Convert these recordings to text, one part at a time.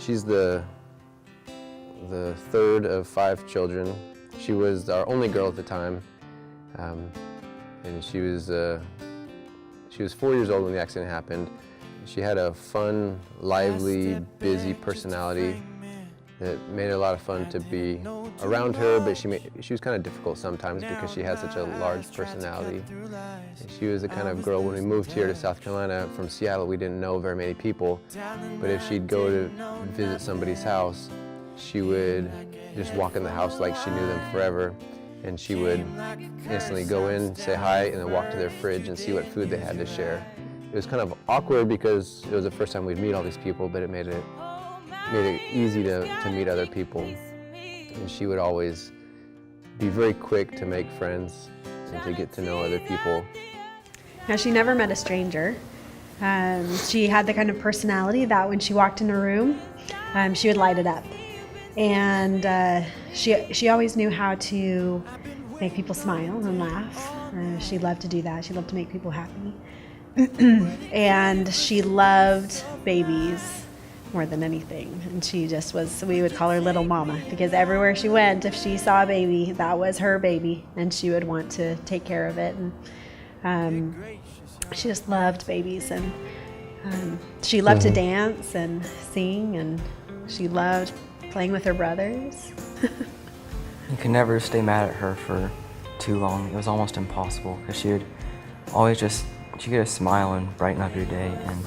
She's the third of 5 children. She was our only girl at the time, and she was 4 years old when the accident happened. She had a fun, lively, busy personality that made it a lot of fun to be around her, but she was kind of difficult sometimes because she had such a large personality. And she was the kind of girl, when we moved here to South Carolina from Seattle, we didn't know very many people, but if she'd go to visit somebody's house, she would just walk in the house like she knew them forever, and she would instantly go in, say hi, and then walk to their fridge and see what food they had to share. It was kind of awkward because it was the first time we'd meet all these people, but it made it easy to meet other people. And she would always be very quick to make friends and to get to know other people. Now, she never met a stranger. She had the kind of personality that when she walked in a room, she would light it up. And she always knew how to make people smile and laugh. She loved to do that. She loved to make people happy. And she loved babies more than anything. And she just was, we would call her Little Mama, because everywhere she went, if she saw a baby, that was her baby, and she would want to take care of it. And she just loved babies, and she loved to dance and sing, and she loved playing with her brothers. You could never stay mad at her for too long. It was almost impossible, because she would always she could just smile and brighten up your day, and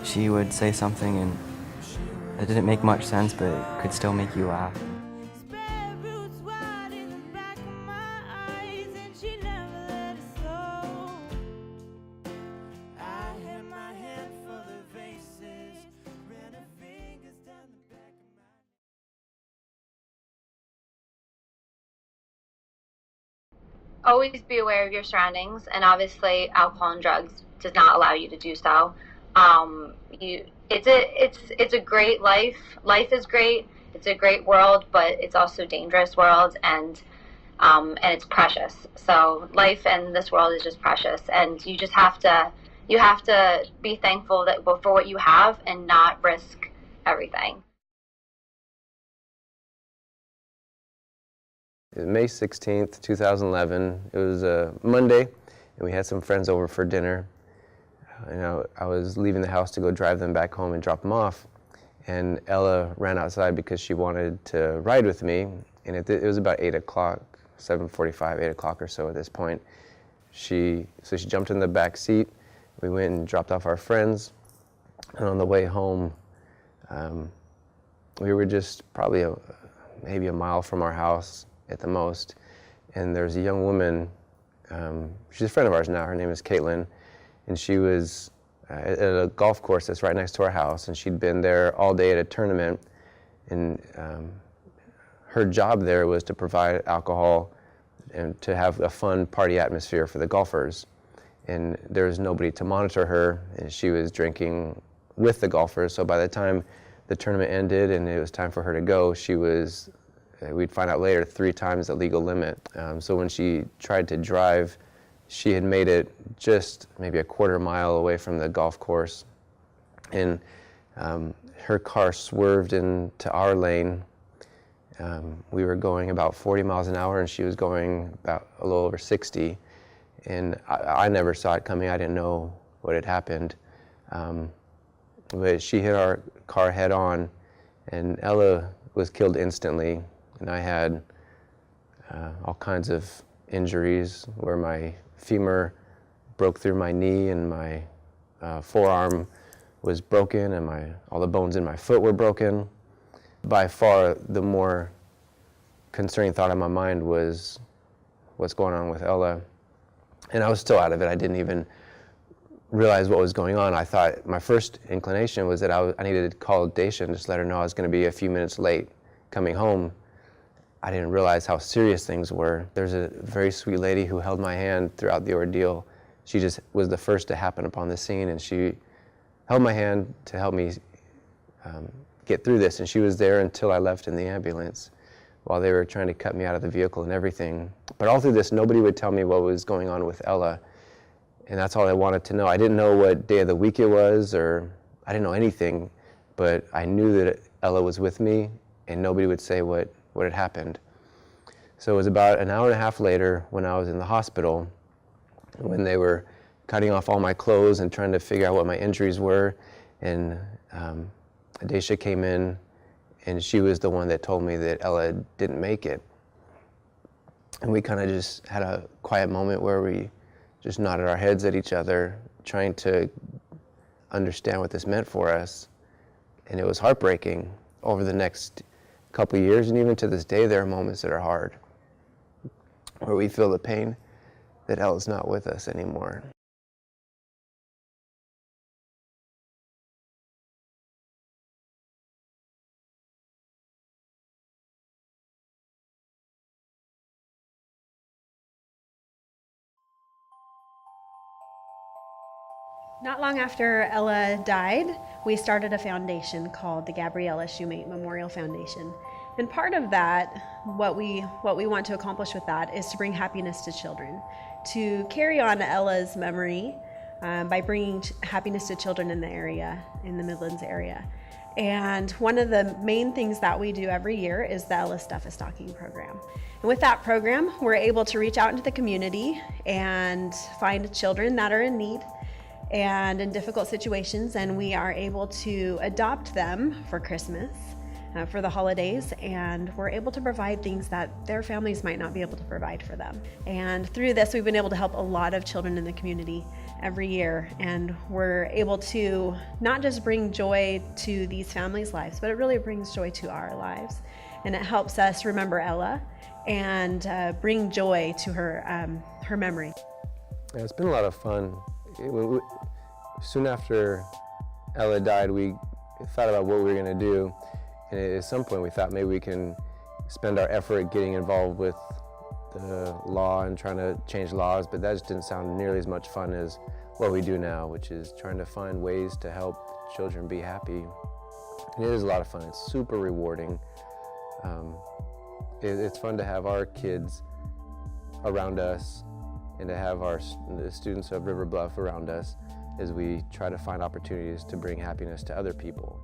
she would say something and it didn't make much sense, but it could still make you laugh. Always be aware of your surroundings, and obviously alcohol and drugs does not allow you to do so. It's a great life. Life is great. It's a great world, but it's also a dangerous world, and it's precious. So life in this world is just precious, and you just have to be thankful for what you have and not risk everything. It was May 16th, 2011. It was a Monday, and we had some friends over for dinner. And I was leaving the house to go drive them back home and drop them off. And Ella ran outside because she wanted to ride with me. And it was about 8 o'clock, 7:45, 8 o'clock or so at this point. So she jumped in the back seat. We went and dropped off our friends. And on the way home, we were just probably maybe a mile from our house at the most. And there's a young woman, she's a friend of ours now, her name is Caitlin. And she was at a golf course that's right next to our house, and she'd been there all day at a tournament. And her job there was to provide alcohol and to have a fun party atmosphere for the golfers. And there was nobody to monitor her, and she was drinking with the golfers. So by the time the tournament ended and it was time for her to go, she was, we'd find out later, 3 times the legal limit. So when she tried to drive, she had made it just maybe a quarter mile away from the golf course, and her car swerved into our lane. We were going about 40 miles an hour, and she was going about a little over 60, and I never saw it coming. I didn't know what had happened, but she hit our car head on, and Ella was killed instantly, and I had all kinds of injuries where my femur broke through my knee, and my forearm was broken, and all the bones in my foot were broken. By far, the more concerning thought on my mind was what's going on with Ella. And I was still out of it. I didn't even realize what was going on. I thought my first inclination was that I needed to call Daisha and just let her know I was going to be a few minutes late coming home. I didn't realize how serious things were. There's a very sweet lady who held my hand throughout the ordeal. She just was the first to happen upon the scene, and she held my hand to help me get through this, and she was there until I left in the ambulance while they were trying to cut me out of the vehicle and everything. But all through this, nobody would tell me what was going on with Ella, and that's all I wanted to know. I didn't know what day of the week it was, or I didn't know anything, but I knew that Ella was with me and nobody would say what had happened. So it was about an hour and a half later when I was in the hospital, when they were cutting off all my clothes and trying to figure out what my injuries were, and Adesha came in, and she was the one that told me that Ella didn't make it. And we kind of just had a quiet moment where we just nodded our heads at each other, trying to understand what this meant for us. And it was heartbreaking. Over the next couple of years, and even to this day, there are moments that are hard, where we feel the pain that Ella's not with us anymore. Not long after Ella died, we started a foundation called the Gabriella Shumate Memorial Foundation. And part of that, what we want to accomplish with that is to bring happiness to children, to carry on Ella's memory by bringing happiness to children in the area, in the Midlands area. And one of the main things that we do every year is the Ella Stuff a Stocking program. And with that program, we're able to reach out into the community and find children that are in need and in difficult situations, and we are able to adopt them for Christmas, for the holidays, and we're able to provide things that their families might not be able to provide for them. And through this, we've been able to help a lot of children in the community every year, and we're able to not just bring joy to these families' lives, but it really brings joy to our lives. And it helps us remember Ella and bring joy to her memory. Yeah, it's been a lot of fun. Soon after Ella died, we thought about what we were going to do, and at some point we thought maybe we can spend our effort getting involved with the law and trying to change laws, but that just didn't sound nearly as much fun as what we do now, which is trying to find ways to help children be happy. And it is a lot of fun. It's super rewarding. It's fun to have our kids around us and to have the students of River Bluff around us as we try to find opportunities to bring happiness to other people.